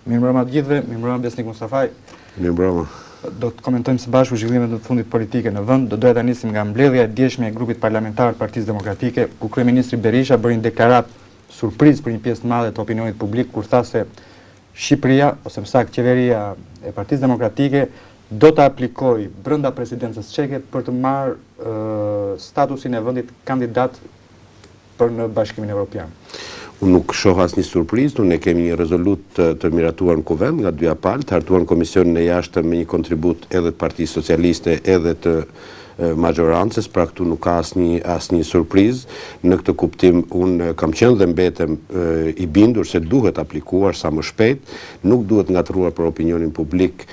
Mirëmbrëma të gjithëve, mirëmbrëma Besnik Mustafaj. Mirëmbrëma. Do të komentojmë së bashku zhvillimet e fundit politike në vend. Do doja ta nisim nga mbledhja e djeshme e grupit parlamentar të Partisë Demokratike, ku kryeministri Berisha bëri një deklaratë surprizë për një pjesë të madhe të opinionit publik kur tha se Shqipëria, ose më saktë qeveria e Partisë Demokratike, do të aplikojë brenda presidencës çeke për të marrë statusin e vendit kandidat për në Bashkimin Evropian. Unë nuk shoh asnjë surprizë, ne kemi një rezolut të miratuar në kuvend nga dyja palë, të hartuar në Komisionin e Jashtëm me një kontribut edhe të Partisë Socialiste edhe të majorancës, pra këtu nuk ka asnjë surprizë. Në këtë kuptim unë kam qenë dhe mbetem i bindur se duhet aplikuar sa më shpejt, nuk duhet ngatruar për opinionin publik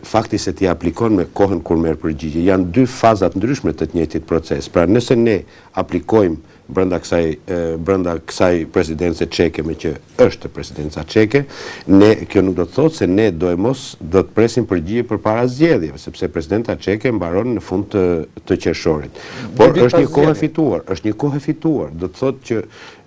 fakti se ti aplikon me kohën kur merr përgjigje. Janë dy fazat ndryshme të njëjtit proces. Pra nëse ne aplikojmë brenda kësaj presidencë çeke, me që është presidenca çeke, kjo nuk do të thotë se ne do të presim përgjigje përpara zgjedhjeve, sepse presidenta çeke mbaron në fund të qershorit. Por është një kohë e fituar, do të thotë që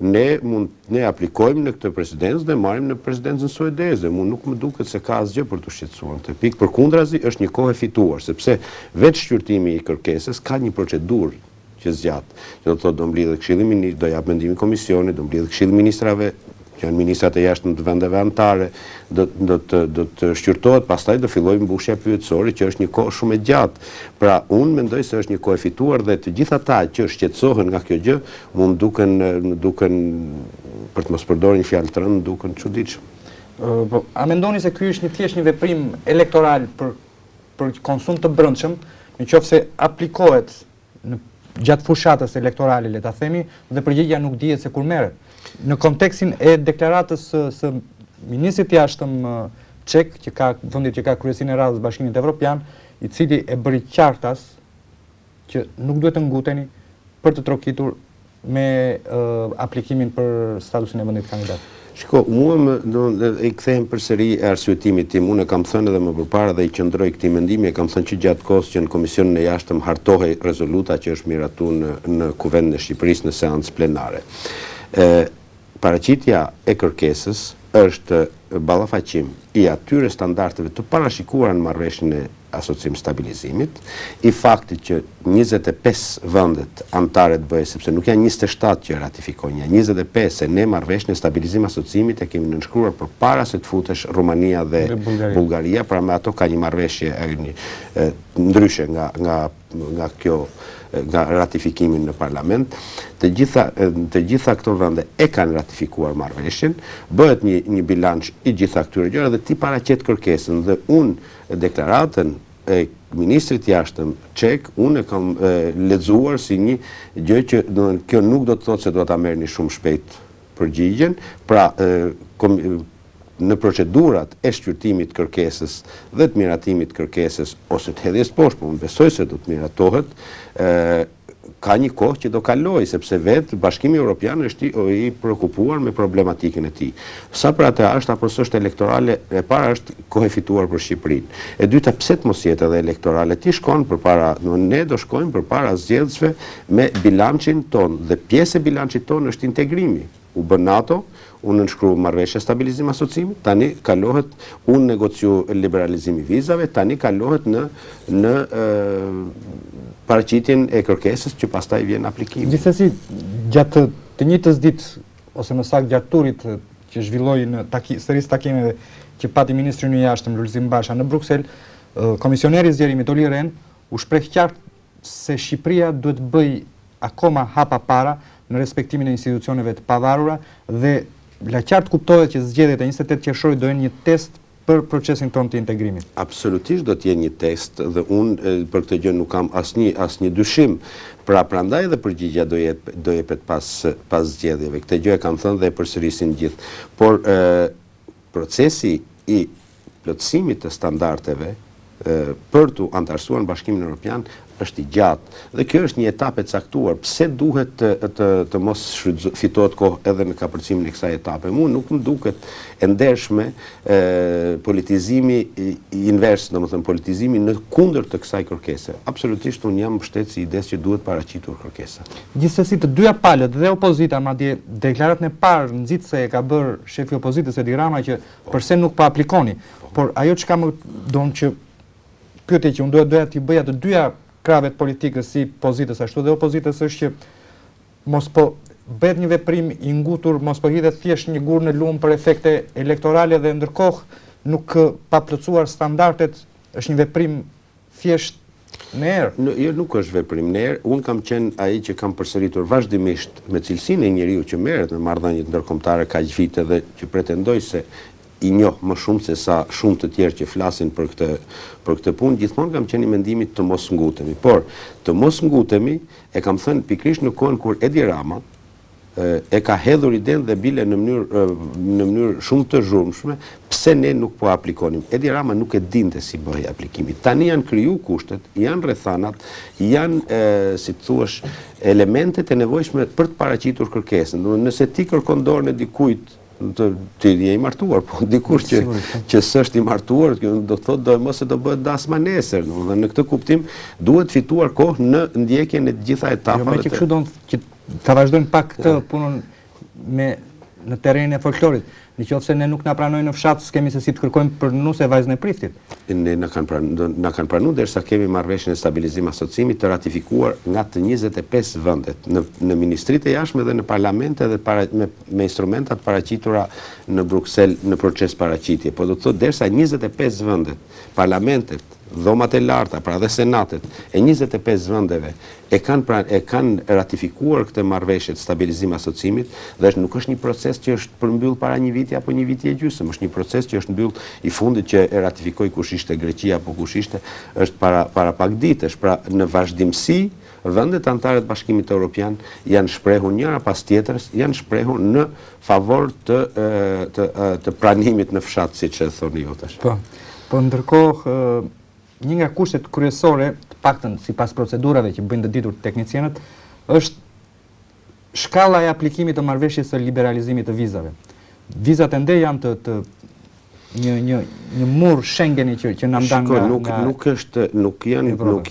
ne aplikojmë në këtë presidencë dhe marrim në presidencën suedeze. Nuk më duket se ka asgjë për të shqetësuar këtë pikë, përkundrazi është një kohë e fituar, sepse vetë shqyrtimi i kërkesës ka një procedurë që zgjat, që do të thotë do mblidhet Këshilli, do jap mendimin komisionit, do mblidhet Këshilli i Ministrave, që janë ministrat e jashtëm të vendeve anëtare, do të shqyrtohet, pastaj do fillojë mbushja pyetësore, që është një kohë shumë e gjatë. Pra, unë mendoj se është një kohë e fituar dhe të gjithë ata që shqetësohen nga kjo gjë, më duken, për të mos përdorur një fjalë të rëndë, duken çuditshëm. A mendoni se ky është thjesht një veprim elektoral për konsum të brendshëm, nëse aplikohet gjatë fushatës elektorale, le ta themi, dhe përgjigjja nuk dihet se kur merret. Në kontekstin e deklaratës së ministrit jashtëm çek, vendit që ka kryesinë e radhës Bashkimit Evropian, i cili e bëri qartas që nuk duhet të nguteni për të trokitur me aplikimin për statusin e vendit kandidat. Shiko, i kthehem përsëri e arsyetimit tim. Unë kam thënë edhe më përpara dhe i qëndroj këtij mendimi, kam thënë që gjatë kohës që në Komisionin e Jashtëm hartohej rezoluta që është miratuar në Kuvendin e Shqipërisë në seancë plenare. Paraqitja e kërkesës është ballafaqim i atyre standardeve të parashikuara në marrëveshjen e asocim stabilizimit, i faktit që 25 vendet anëtare të BE-s, sepse nuk janë 27 që ratifikojnë, janë 25 se ne marrëveshjen e stabilizim asocimit e kemi nënshkruar përpara se të futesh Rumania dhe Bullgaria, pra me ato ka një marrëveshje ndryshe nga kjo, nga ratifikimin në parlament. Të gjitha këto vende e kanë ratifikuar marrëveshjen, bëhet një bilanç i gjitha këtyre gjërave dhe ti paraqet kërkesën dhe unë deklaratën e ministrit jashtëm çek, unë e kam lexuar si një gjë që kjo nuk do të thotë se do ta merrni shumë shpejt përgjigjen, pra në procedurat e shqyrtimit kërkesës dhe të miratimit kërkesës ose të hedhjes poshtë, por unë besoj se do të miratohet, ka një kohë që do kaloj, sepse vetë Bashkimi Evropian është i prekupuar me problematikën e tij. Sa për atë është është elektorale, e para është kohë e fituar për Shqipërinë. E dyta, pse të mos jetë edhe elektorale? Ti shkon ne do shkojmë përpara zgjedhësve me bilancin ton dhe pjesë e bilancit ton është integrimi. U bën NATO, unë nënshkru marrëveshje stabilizim asocimit, tani kalohet, unë negociu liberalizimi vizave, tani kalohet në paraqitjen e kërkesës që pastaj vjen aplikimi. Gjithsesi, gjatë të njëjtës ditë, ose më saktë gjatë turit që zhvilloi në sërisë takimeve që pati ministri i jashtëm Lulzim Basha në Bruksel, komisioneri i zgjerimit Olli Rehn u shpreh qartë se Shqipëria duhet bëj akoma hapa para në respektimin e institucioneve të pavarura dhe la qartë kuptohet që zgjedhjet e 28 qershorit do jenë një test për procesin tonë të integrimit. Absolutisht do të jenë një test dhe unë për këtë gjë nuk kam asnjë dyshim. Pra prandaj edhe përgjigjja do jepet pas zgjedhjeve. Këtë gjë e kam thënë dhe e përsërisin gjithë. Por procesi i plotësimit të standardeve për të antarësuar në Bashkimin Evropian është i gjatë dhe kjo është një etapë e caktuar. Pse duhet të mos fitohet kohë edhe në kapërcimin e kësaj etape? Mu nuk më duket e ndershme politizimi invers, domethënë politizimi në kundër të kësaj kërkese. Absolutisht unë jam mbështetës i idesë që duhet paraqitur kërkesa. Gjithsesi të dyja palët dhe opozita, madje deklaratën e parë nxitse e ka bërë shefi i opozitës Edi Rama që përse nuk po aplikoni, por ajo çka më don që pyetje që unë doja t'i bëja të dyja kravet politikës si pozitës ashtu dhe opozitës është që mos po bëhet një veprim i ngutur, mos po hidhet thjesht një gur në lumë për efekte elektorale dhe ndërkohë nuk pa plotësuar standardet është një veprim thjesht në erë. Jo, nuk është veprim në erë. Unë kam qenë ai që kam përsëritur vazhdimisht me cilësinë e njeriu që merret në marrëdhëniet ndërkombëtare kaq vite dhe që pretendoj se i njoh më shumë se sa shumë të tjerë që flasin për këtë punë, gjithmonë kam qenë i mendimit të mos ngutemi. Por të mos ngutemi e kam thënë pikërisht në kohën kur Edi Rama e ka hedhur idenë dhe bile në mënyrë shumë të zhurmshme, pse ne nuk po aplikonim. Edi Rama nuk e dinte si bëhej aplikimi. Tani janë kriju kushtet, janë rrethanat, janë, si të thuash, elementet e nevojshme për të paraqitur kërkesën. Nëse ti kërkon dorën e dikujt ti je i martuar, po dikush që s'është i martuar, do të thotë do mos e do bëhet dasma nesër, domethënë në këtë kuptim duhet fituar kohë në ndjekjen e të gjitha etapave. Jo, që kështu don që ta vazhdojmë pak këtë punën në terrenin e folklorit. Nëse ne nuk na pranojnë në fshat, s'kemi se si të kërkojmë për nuse vajzën e priftit. Ne na kanë pranuar derisa kemi marrëveshjen e stabilizim asociimit të ratifikuar nga të 25 vendet në ministritë e jashtme dhe në parlamente dhe me instrumentat paraqitura në Bruksel në proces paraqitje. Po do të thotë derisa 25 vendet, parlamentet, dhomat e larta, pra dhe senatet e 25 vendeve e kanë ratifikuar këtë marrëveshje të stabilizim asociimit dhe nuk është një proces që është përmbyll para një viti apo një viti e gjysmë, është një proces që është mbyll i fundit që e ratifikoi kush ishte Greqia apo kush ishte është para pak ditësh. Pra në vazhdimsi vendet anëtare të Bashkimit Evropian janë shprehur njëra pas tjetrës, janë shprehur në favor të pranimit në fshat, siç e thoni ju tash. Po ndërkohë një nga kushtet kryesore, të paktën sipas procedurave që bëjnë të ditur teknicianët, është shkalla e aplikimit të marrëveshjes së liberalizimit të vizave. Vizat ende janë një mur Schengeni që na ndan nuk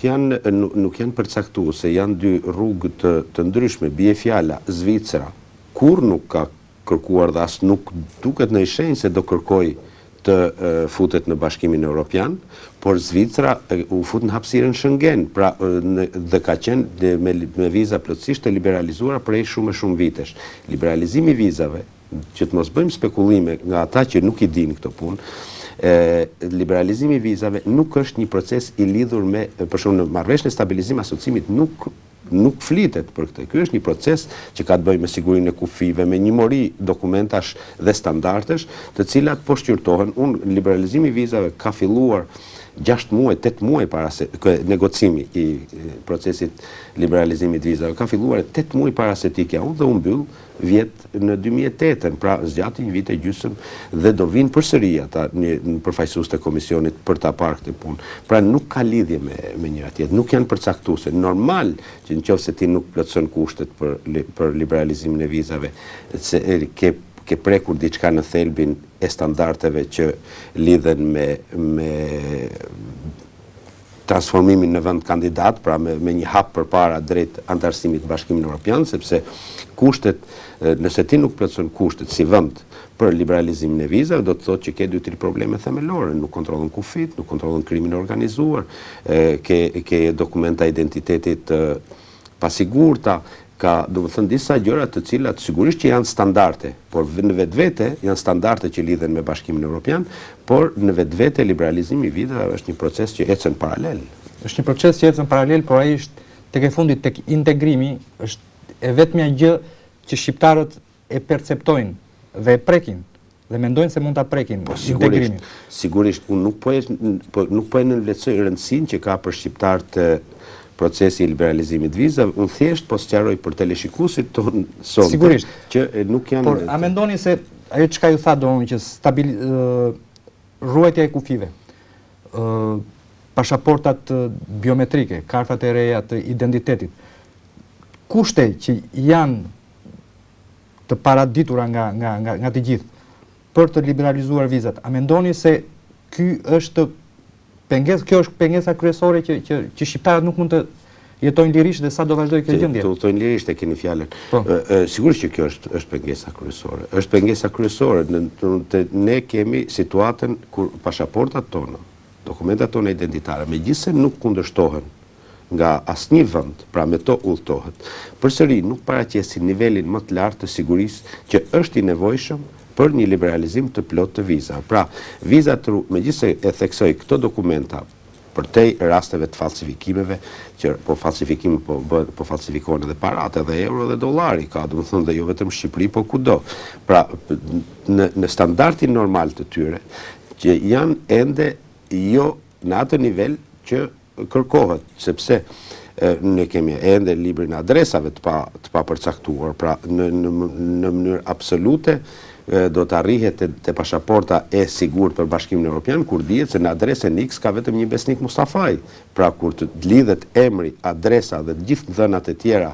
janë përcaktuar se janë dy rrugë të ndryshme, bie fjala Zvicra, kur nuk ka kërkuar dhe as nuk duket në shenjë se do kërkoj të futet në Bashkimin Evropian, por Zvicra u fut në hapësirën Schengen, pra dhe ka qenë me viza plotësisht të liberalizuara prej shumë vitesh. Liberalizimi i vizave, që të mos bëjmë spekulime nga ata që nuk i dinë këtë punë, liberalizimi i vizave nuk është një proces i lidhur me, për shembull në marrëveshjen e stabilizim asociimit nuk flitet për këtë. Ky është një proces që ka të bëjë me sigurinë e kufive, me një mori dokumentash dhe standardesh, të cilat po shqyrtohen. Liberalizimi i vizave ka filluar 6 muaj, 8 muaj para se negocimi i procesit liberalizimit vizave ka filluar 8 muaj para se t'i kjo dhe u mbyll vjet në 2008, pra zgjati një vit e gjysmë dhe do vinë përsëri ata përfaqësues të komisionit për ta parë këtë punë. Pra nuk ka lidhje me njëra tjetër, nuk janë përcaktuese. Normal që nëse ti nuk plotëson kushtet për liberalizimin e vizave, se ke prekur diçka në thelbin e standardeve që lidhen me transformimin në vend kandidat, pra me një hap përpara drejt antarësimit të Bashkimit Evropian, sepse kushtet, nëse ti nuk plotëson kushtet si vend për liberalizimin e vizave, do të thotë që ke 2-3 probleme themelore, nuk kontrollon kufit, nuk kontrollon krimin e organizuar, ke dokumenta identitetit pasigurta, ka, do të thënë, disa gjëra të cilat sigurisht që janë standarde, por në vetvete janë standarde që lidhen me Bashkimin Evropian, por në vetvete liberalizimi i vizave është një proces që ecën paralel. Është një proces që ecën paralel, por ai është tek e fundit tek integrimi, është e vetmja gjë që shqiptarët e perceptojnë dhe e prekin dhe mendojnë se mund ta prekin integrimin. Sigurisht, unë nuk po e nënvlerësoj rëndësinë që ka për shqiptarët procesi i liberalizimit vizave, unë thjesht po sqaroj për teleshikuesit tonë sonte. Sigurisht. Që nuk janë. Por a mendoni se ajo çka ju tha Doni që ruajtja e kufive, pashaportat biometrike, kartat e reja të identitetit, kushte që janë të paraditura nga të gjithë për të liberalizuar vizat, a mendoni se kjo është pengesa kryesore që shqiptarët nuk mund të jetojnë lirisht dhe sa do vazhdoj kjo gjendje? Të jetojnë lirisht e keni fjalën. Sigurisht që kjo është pengesa kryesore. Është pengesa kryesore. Ne kemi situatën kur pasaportat tona, dokumentat tona identitare, megjithëse nuk kundërshtohen nga asnjë vend, pra me to udhtohet, përsëri nuk paraqesin nivelin më të lartë të sigurisë që është i nevojshëm për një liberalizim të plot të viza. Pra, vizat, megjithëse e theksoj këto dokumenta përtej rasteve të falsifikimeve, që po falsifikohen edhe parat, edhe euro dhe dollari, ka do të thonë dhe jo vetëm Shqipëri, po kudo. Pra, në standardin normal të tyre, që janë ende jo në atë nivel që kërkohet, sepse ne kemi ende librin adresave të pa përcaktuar, pra në mënyrë absolute, do të arrihet të pashaporta e sigurt për Bashkimin Evropian, kur dihet se në adresën X ka vetëm një besnik Mustafaj. Pra kur të lidhet emri, adresa dhe gjithë dhënat e tjera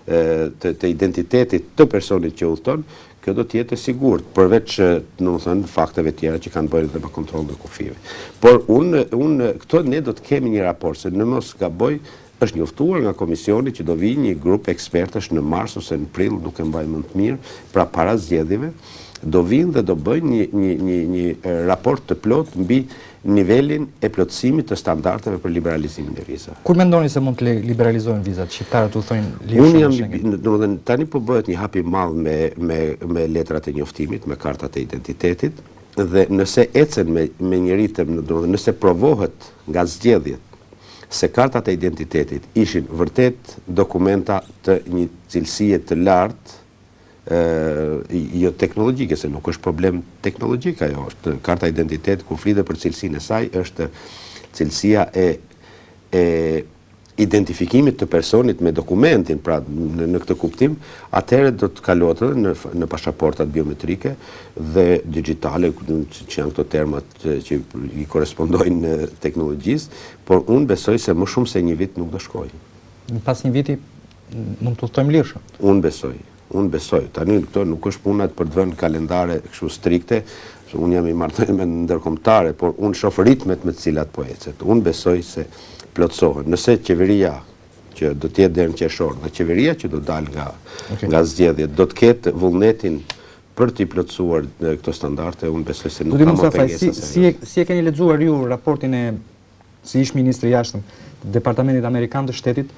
të identitetit të personit që udhton, kjo do të jetë e sigurt, përveç domethënë fakteve tjera që kanë bërë dhe me kontroll në kufive. Por unë këto ne do të kemi një raport, se në mos gaboj është njoftuar nga komisioni që do vi një grup ekspertësh në mars ose në prill, nuk e mbaj mend mirë, pra para zgjedhjeve, do vinë dhe do bëjnë një raport të plot mbi nivelin e plotësimit të standardeve për liberalizimin e vizave. Kur mendoni se mund të liberalizohen vizat? Shqiptarët u thonë Unë tani po bëhet një hap i madh me letrat e njoftimit, me kartat e identitetit, dhe nëse ecen me një ritëm, nëse provohet nga zgjedhjet se kartat e identitetit ishin vërtet dokumenta të një cilësie të lartë, jo teknologjike, se nuk është problem teknologjik ajo, është karta identitet, kur flitet për cilësinë e saj, është cilësia e identifikimit të personit me dokumentin, pra në këtë kuptim, atëherë do të kalohet edhe në pasaportat biometrike dhe digjitale, që janë këto termat që i korespondojnë teknologjisë, por unë besoj se më shumë se një vit nuk do shkojë. Pas një viti mund të udhtojmë lirshëm. Unë besoj. Tani këto nuk është punat për të vënë kalendare kështu strikte, se unë jam i marrëdhënie ndërkombëtare, por unë shoh ritmet me të cilat po ecet. Unë besoj se plotësohen. Nëse qeveria që do të jetë deri në qershor dhe qeveria që do dalë nga zgjedhjet do të ketë vullnetin për të plotësuar këto standarde, unë besoj se nuk ka më pengesa. Si e keni lexuar ju raportin e si ish ministri i jashtëm të Departamentit Amerikan të Shtetit,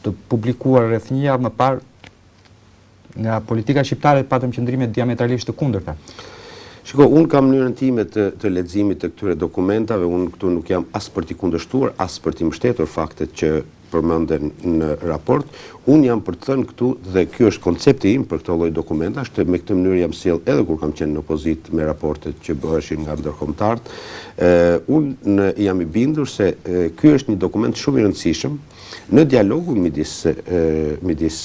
të publikuar rreth një javë më parë nga politika shqiptare, patëm qëndrime diametralisht të kundërta? Shiko, unë kam mënyrën time të leximit të këtyre dokumentave, unë këtu nuk jam as për t'i kundërshtuar, as për t'i mbështetur faktet që përmenden në raport. Unë jam për të thënë këtu, dhe ky është koncepti im për këto lloj dokumentash, me këtë mënyrë jam sjell edhe kur kam qenë në opozitë me raportet që bëheshin nga ndërkombëtarët. Unë jam i bindur se ky është një dokument shumë i rëndësishëm në dialogun midis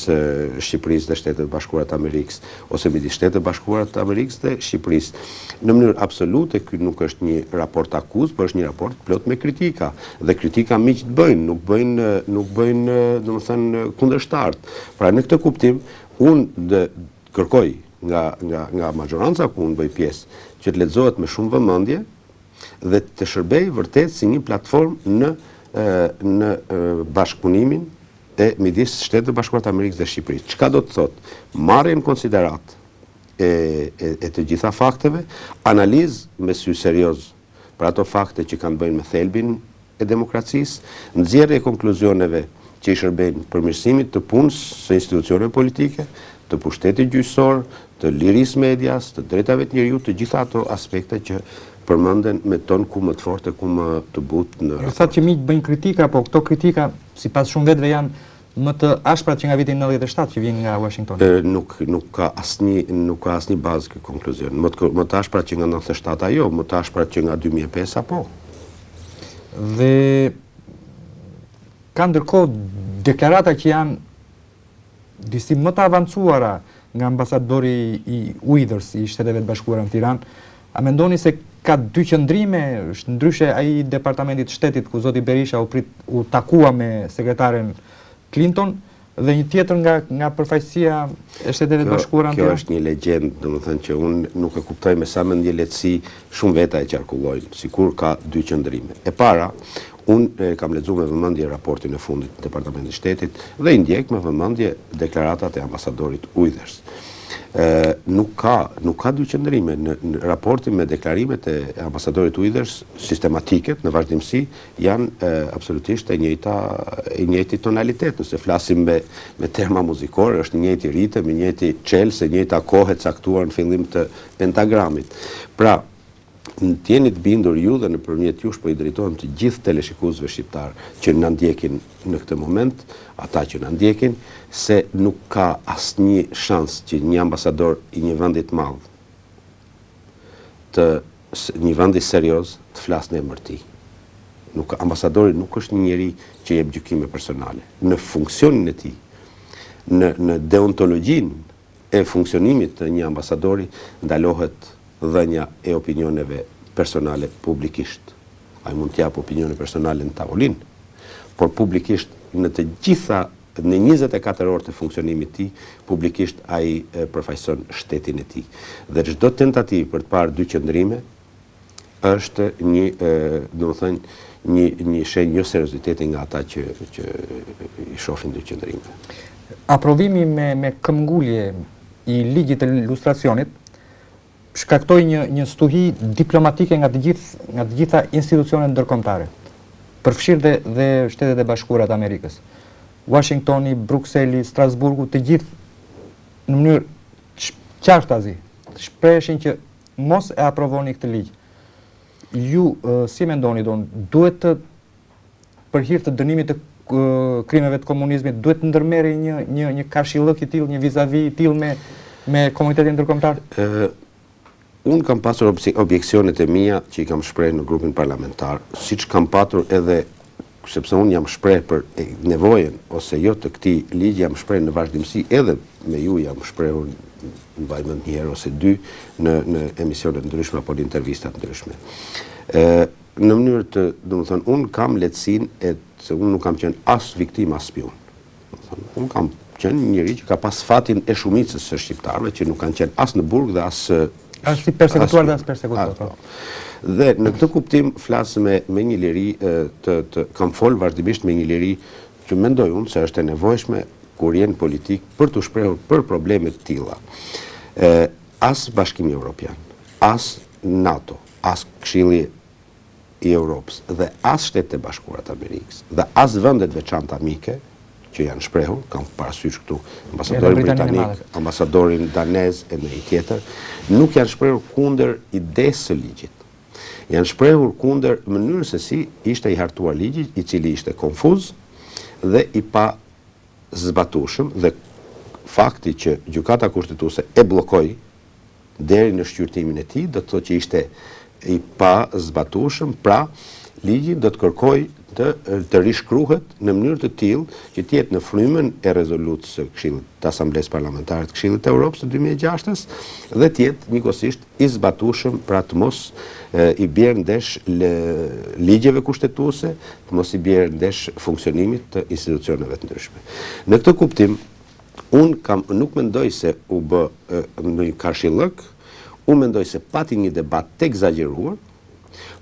Shqipërisë dhe Shtetet Bashkuara të Amerikës, ose midis Shtetet Bashkuara të Amerikës dhe Shqipërisë. Në mënyrë absolute, ky nuk është një raport akuzë, por është një raport plot me kritika. Dhe kritika miq të bëjnë, nuk bëjnë, domethënë, kundërshtarët. Pra në këtë kuptim, unë kërkoj nga majoranca ku unë bëj pjesë, që të lexohet me shumë vëmendje dhe të shërbej vërtet si një platformë në bashkëpunimin e midis Shtetit Bashkuar të Amerikës dhe Shqipërisë. Çka do të thotë? Marrje në konsiderat e të gjitha fakteve, analizë me sy serioz për ato fakte që kanë bëjnë me thelbin e demokracisë, nxjerrje e konkluzioneve që i shërbejnë përmirësimit të punës së institucioneve politike, të pushtetit gjyqësor, të lirisë medias, të drejtave të njerëzit, të gjitha ato aspekte që përmenden me ton ku më të fortë, ku më të butë në raport. Thatë që miq bëjnë kritika, po këto kritika, sipas shumë vetëve, janë më të ashprat që nga viti 97 që vjen nga Washington. Nuk ka asnjë bazë ky konkluzion. Më të ashprat që nga 97 ajo, më të ashprat që nga 2005 apo. Dhe ka ndërkohë deklarata që janë disi më të avancuara nga ambasadori i Withers i Shteteve të Bashkuara në Tiranë. A mendoni se ka dy qëndrime, është ndryshe ai departamentit shtetit ku zoti Berisha u takua me sekretaren Clinton dhe një tjetër nga përfaqësia e Shteteve të Bashkuara. Kjo është një legjendë, domethënë që unë nuk e kuptoj me sa mendje lehtësi shumë veta e qarkullojnë, sikur ka dy qëndrime. E para, unë kam lexuar me vëmendje raportin e fundit të Departamentit të Shtetit dhe i ndjek me vëmendje deklaratat e ambasadorit Uyders. Nuk ka dy qëndrime në raportin me deklarimet e ambasadorit Uyders sistematiket në vazhdimsi janë absolutisht e njëjti tonalitet. Nëse flasim me terma muzikore, është një njëjti ritëm, një njëjti çelës, e njëjta kohë e caktuar në fillim të pentagramit. Pra, t'jeni të bindur ju dhe nëpërmjet jush po i drejtohem të gjithë teleshikuesve shqiptar që na ndjekin në këtë moment, ata që na ndjekin, se nuk ka asnjë shans që një ambasador i një vendi të madh, një vendi serioz, të flasë në emër të tij. Ambasadori nuk është një njeri që jep gjykime personale. Në funksionin e tij, në deontologjinë e funksionimit të një ambasadori ndalohet dhënia e opinioneve personale publikisht. Ai mund t'jap opinione personale në tavolinë, por publikisht në 24 orë të funksionimit të tij, publikisht ai përfaqëson shtetin e tij. Dhe çdo tentativë për të parë dy qëndrime është një shenjë jo serioziteti nga ata që i shohin dy qëndrime. Aprovimi me këmbgulje i ligjit të lustracionit shkaktoi një stuhi diplomatike nga të gjitha institucionet ndërkombëtare, përfshirë dhe Shtetet e Bashkuara të Amerikës. Washingtoni, Brukseli, Strasburgu, të gjithë në mënyrë qartazi shprehin që mos e aprovoni këtë ligj. Ju si mendoni duhet të për hir të dënimit të krimeve të komunizmit duhet të ndërmerrë një kashillëk i tillë, një vizavi i tillë me komunitetin ndërkombëtar? Unë kam pasur objeksionet e mia që i kam shprehur në grupin parlamentar, siç kam patur edhe sepse unë jam shpreh për nevojën ose jo të këtij ligji, jam shpreh në vazhdimsi edhe me ju jam shprehur në vajmend një herë ose dy në emisione të ndryshme apo në intervista të ndryshme. Në mënyrë të, domethënë, unë kam lehtësinë se unë nuk kam qenë as viktim as spion. Unë kam qenë një njeri që ka pas fatin e shumicës së shqiptarëve që nuk kanë qenë as në burg dhe as si persekutuar dhe as persekutuar. Dhe në këtë kuptim flas me një liri kam fol vazhdimisht me një liri që mendoj unë se është e nevojshme kur jenë politik për të shprehur për probleme të tilla. As Bashkimi Evropian, as NATO, as Këshilli i Europës dhe as Shtetet e Bashkuara të Amerikës dhe as vendet veçantë amike që janë shprehur, kam parasysh këtu ambasadorin britanik, ambasadorin danez e në i tjetër, nuk janë shprehur kundër idesë së ligjit. Janë shprehur kundër mënyrës se si ishte i hartuar ligji, i cili ishte konfuz dhe i pa zbatueshëm dhe fakti që gjykata kushtetuese e bllokoi deri në shqyrtimin e tij, do të thotë që ishte i pa zbatueshëm, pra ligji do të kërkojë të rishkruhet në mënyrë të tillë që të jetë në frymën e rezolutës së Këshillit të Asamblesë Parlamentare të Këshillit të Evropës të 2006 dhe të jetë njëkohësisht i zbatueshëm, pra të mos i bjerë ndesh ligjeve kushtetuese, të mos i bjerë ndesh funksionimit të institucioneve të ndryshme. Në këtë kuptim, unë nuk mendoj se u bë në kashillëk, unë mendoj se pati një debat të egzageruar,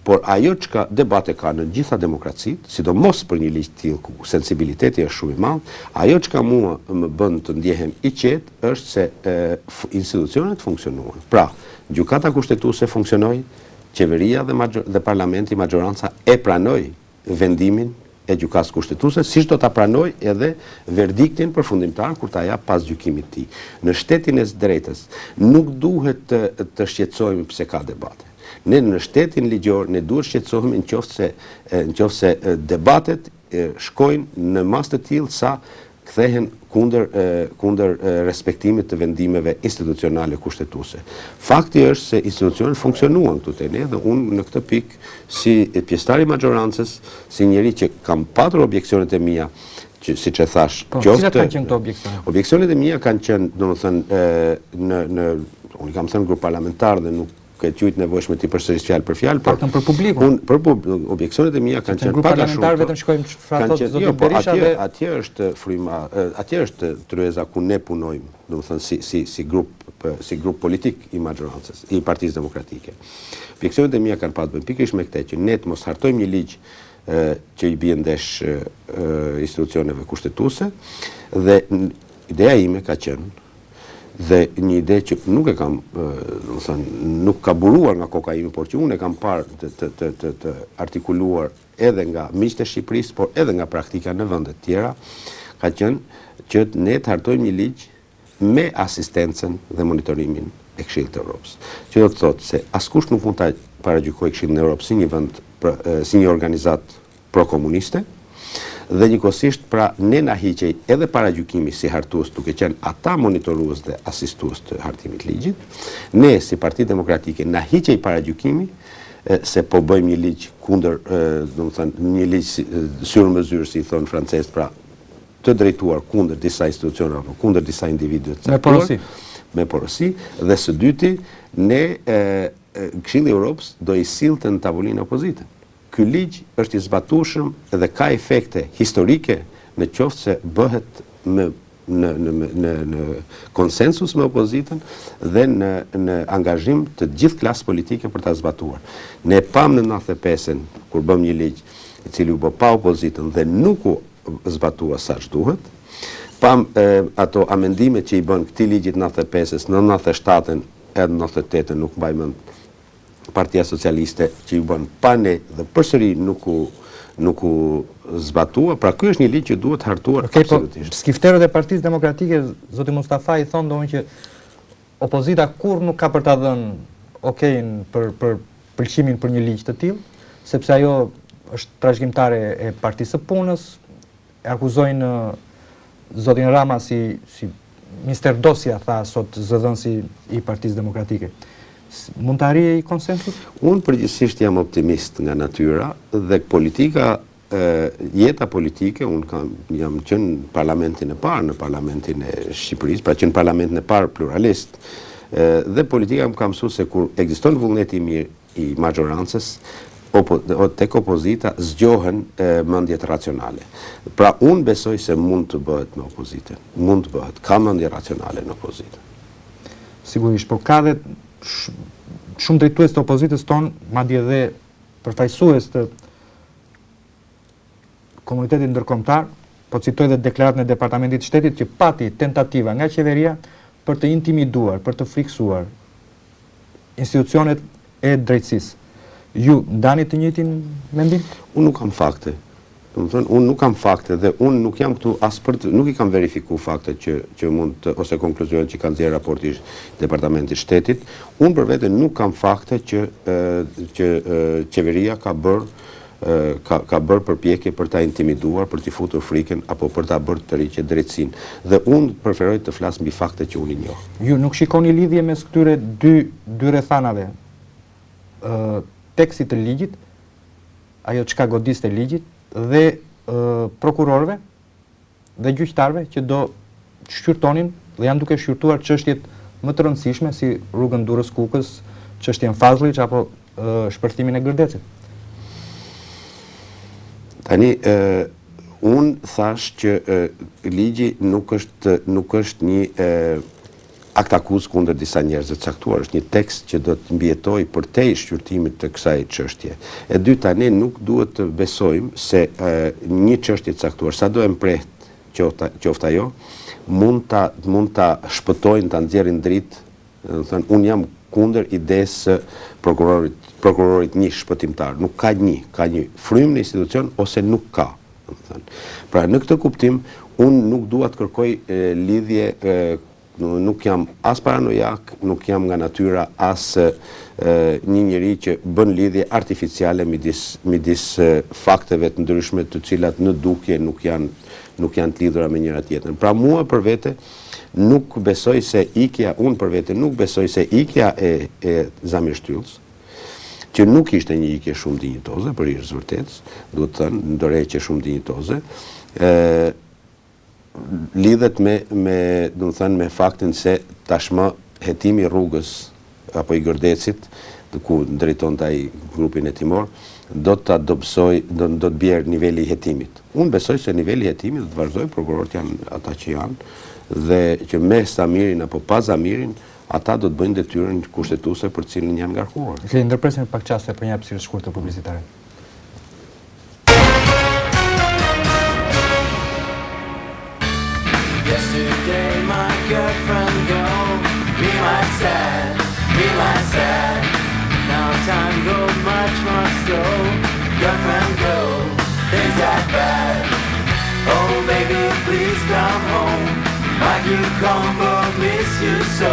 por ajo çka debate ka në gjitha demokracitë, sidomos për një ligj të tillë ku sensibiliteti është shumë i madh, ajo çka mua më bën të ndjehem i qetë është se institucionet funksionuan. Pra, gjykata kushtetuese funksionoi, qeveria dhe parlamenti maggioranca e pranoi vendimin e gjykatës kushtetuese, siç do ta pranoj edhe verdiktin përfundimtar kur ta jap pas gjykimit të tij. Në shtetin e drejtës nuk duhet të shqetësohemi pse ka debate. Ne në shtetin ligjor ne duhet shqetësohemi nëse debatet shkojnë në mas të tillë sa kthehen kundër respektimit të vendimeve institucionale kushtetuese. Fakti është se institucionet funksionuan këtu te ne dhe unë në këtë pikë si pjesëtar i maggiorancës, si njeri që kam patur objeksionet e mia, që siç e thash, cilat kanë qenë këto objeksione? Objeksionet e mia kanë qenë, domethënë, unë kam thënë grup parlamentar dhe nuk këtë qujtë nevojshme ti përsëris fjalë për fjalë. Paktën për publikun. Objeksionet e mia kanë qenë pak a shumë. Vetëm shkojmë çfarë thotë zoti Berisha dhe atje është fryma, atje është tryeza ku ne punojmë, domethënë si grup politik i majorancës, i Partisë Demokratike. Objeksionet e mia kanë pasur bën pikërisht me këtë që ne të mos hartojmë një ligj që i bie ndesh institucioneve kushtetuese dhe ideja ime ka qenë dhe një ide që nuk e kam, nuk ka buruar nga kokaini, por që unë e kam parë të artikuluar edhe nga miqtë e Shqipërisë, por edhe nga praktika në vendet tjera, ka qenë që ne të hartojmë një ligj me asistencën dhe monitorimin e Këshillit të Evropës. Që do të thotë se askush nuk mund ta paragjykojë Këshillin e Evropës si një vend, si një organizatë prokomuniste, dhe njëkohësisht pra ne na hiqej edhe paragjykimi si hartues duke qenë ata monitorues dhe asistues të hartimit ligjit. Ne si Parti Demokratike na hiqej paragjykimi se po bëjmë një ligj kundër, domethënë një ligj sur mesure si thon francezët, pra të drejtuar kundër disa institucione apo kundër disa individëve të caktuar. Me porosi. Dhe së dyti, ne Këshilli i Evropës do i sillte në tavolinë opozitën. Ky ligj është i zbatueshëm dhe ka efekte historike në qoftë se bëhet në konsensus me opozitën dhe në angazhim të gjithë klasë politike për ta zbatuar. Ne pam në 95-ën kur bëm një ligj i cili u bë pa opozitën dhe nuk u zbatua saç duhet. Pam ato amendimet që i bën këtij ligjit 95-s, në 97-ën edhe 98-ën nuk mbaj mend Partia Socialiste që i bën pa ne dhe përsëri nuk u zbatua. Pra ky është një ligj që duhet hartuar absolutisht. Skifterët e Partisë Demokratike, zoti Mustafa i thonë domosdoshmë që opozita kurrë nuk ka për ta dhënë okejin për pëlqimin për një ligj të tillë, sepse ajo është trashëgimtare e Partisë së Punës, e akuzojnë zotin Rama si Mister Dosja, tha sot zëdhënësi i Partisë Demokratike. Mund të arrijë konsensus? Unë përgjithsisht jam optimist nga natyra dhe politika, jeta politike, unë jam qenë në parlamentin e parë, në parlamentin e Shqipërisë, pra qenë parlamentin e parë pluralist, dhe politika më ka mësuar se kur ekziston vullneti i mirë i majorancës, tek opozita zgjohen mendjet racionale. Pra unë besoj se mund të bëhet me opozitën, mund të bëhet, ka mendje racionale në opozitë. Sigurisht, por ka dhe shumë drejtues të opozitës tonë, madje dhe përfaqësues të komunitetit ndërkombëtar, po citoj dhe deklaratën e Departamentit të Shtetit që pati tentativa nga qeveria për të intimiduar, për të friksuar institucionet e drejtësisë. Ju ndani të njëjtin mendim? Unë nuk kam fakte. Unë nuk kam fakte dhe unë nuk jam këtu nuk i kam verifikuar faktet që mund të, ose konkluzionet që kanë nxjerrë raporti i Departamentit të Shtetit. Unë për vete nuk kam fakte që qeveria ka bërë përpjekje për ta intimiduar, për t'i futur frikën apo për ta bërë të rriqe drejtësinë. Dhe unë preferoj të flas mbi fakte që unë i njoh. Ju nuk shikoni lidhje mes këtyre dy rrethanave? Tekstit të ligjit, ajo çka godiste ligjit, dhe prokurorëve dhe gjyqtarëve që do shqyrtonin dhe janë duke shqyrtuar çështjet më të rëndësishme si rrugën Durrës Kukës, çështjen Fazlliç apo shpërthimin e Gërdecit. Tani unë thash që ligji nuk është një akt akuz kundër disa njerëzve të caktuar, është një tekst që do të mbijetojë përtej shqyrtimit të kësaj çështje. E dyta, ne nuk duhet të besojmë se një çështje të caktuar, sado e mprehtë qoftë ajo, mund ta shpëtojnë, ta nxjerrin dritë. Thënë, unë jam kundër idesë së prokurorit një shpëtimtar. Nuk ka një frymë në institucion ose nuk ka. Pra në këtë kuptim, unë nuk dua të kërkoj lidhje. Nuk jam as paranojak, nuk jam nga natyra as një njeri që bën lidhje artificiale midis fakteve të ndryshme të cilat në dukje nuk janë të lidhura me njëra tjetrën. Pra mua për vete nuk besoj se ikja e Zamir Shtyllës, që nuk ishte një ikje shumë dinjitoze, për ishte vërtetës, duhet thënë, ndërheqje shumë dinjitoze, lidhet me faktin se tashmë hetimi rrugës apo i Gërdecit, ku drejton të ai grupin e Timor, do të bjerë nivelli i hetimit. Unë besoj se nivelli i hetimit do të vazhdoj, prokurorët janë ata që janë, dhe që me Samirin apo pa Samirin, ata do të bëjnë detyrën kushtetuese për cilën janë ngarkuar. Ndërpresim pak çaste për një hapësirë të shkurtër publicitare. Yesterday my girlfriend go, be my sad. Now time go much more slow. Girlfriend go, things that bad. Oh baby, please come home. My cucumber miss you so.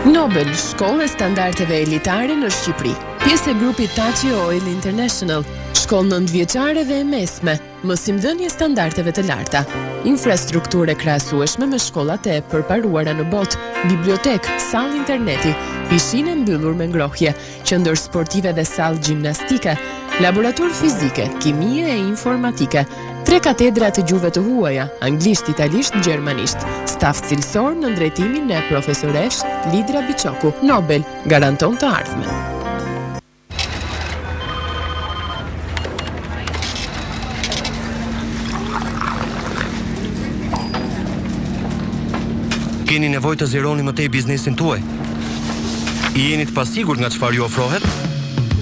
Nobel, shkollë e standardeve elitare në Shqipëri. Pjesë e grupit Taçi Oil International, shkollë 9-vjeçare dhe e mesme, mësimdhënie standardeve të larta, infrastrukturë krahasueshme me shkollat e përparuara në botë, bibliotek, sallë interneti, pishinë mbyllur me ngrohje, qendër sportive dhe sallë gjimnastike, laborator fizike, kimie e informatike, 3 katedra të gjuhëve të huaja, anglisht, italisht, gjermanisht, staf cilësor në drejtimin e profesoresh Lidra Biçoku. Nobel garanton të ardhmen. Keni nevojë të zjeroni më tej biznesin tuaj? I jeni të pasigurt nga çfarë ju ofrohet?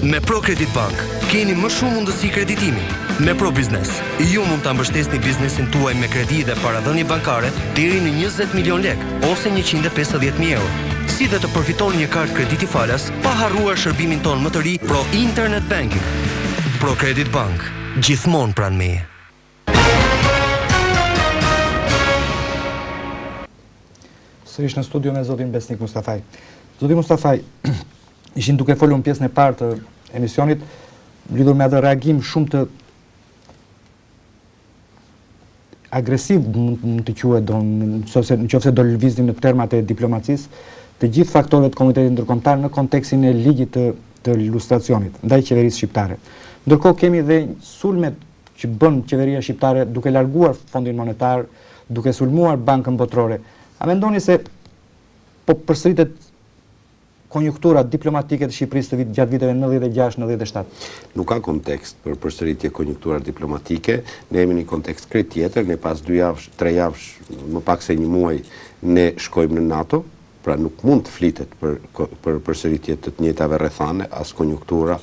Me ProCredit Bank keni më shumë mundësi kreditimi. Me ProBusiness, ju mund ta mbështesni biznesin tuaj me kredi dhe paradhënie bankare deri në 20 milion lek ose 150.000 euro. Si dhe të përfitoni një kartë krediti falas pa harruar shërbimin ton më të ri Pro Internet Banking. ProCredit Bank, gjithmonë pranë meje. Sërish në studio me zotin Besnik Mustafaj. Zoti Mustafaj, ishin duke folur në pjesën e parë të emisionit, lidhur me atë reagim shumë të agresiv, mund të quhet, nëse do lëviznim në termat e diplomacisë, të gjithë faktorët të Komunitetit Ndërkombëtar në kontekstin e ligjit të lustracionit ndaj qeverisë shqiptare. Ndërkohë kemi dhe sulmet që bën qeveria shqiptare duke larguar Fondin Monetar, duke sulmuar Bankën Botërore. A mendoni se po përsëritet konjunktura diplomatike të Shqipërisë gjatë viteve 96-97? Nuk ka kontekst për përsëritje konjunktura diplomatike, ne jemi një kontekst krejt tjetër, ne pas 2 javësh, 3 javësh, më pak se 1 muaj, ne shkojmë në NATO, pra nuk mund të flitet për përsëritje të njëjtave rrethane, as konjunktura,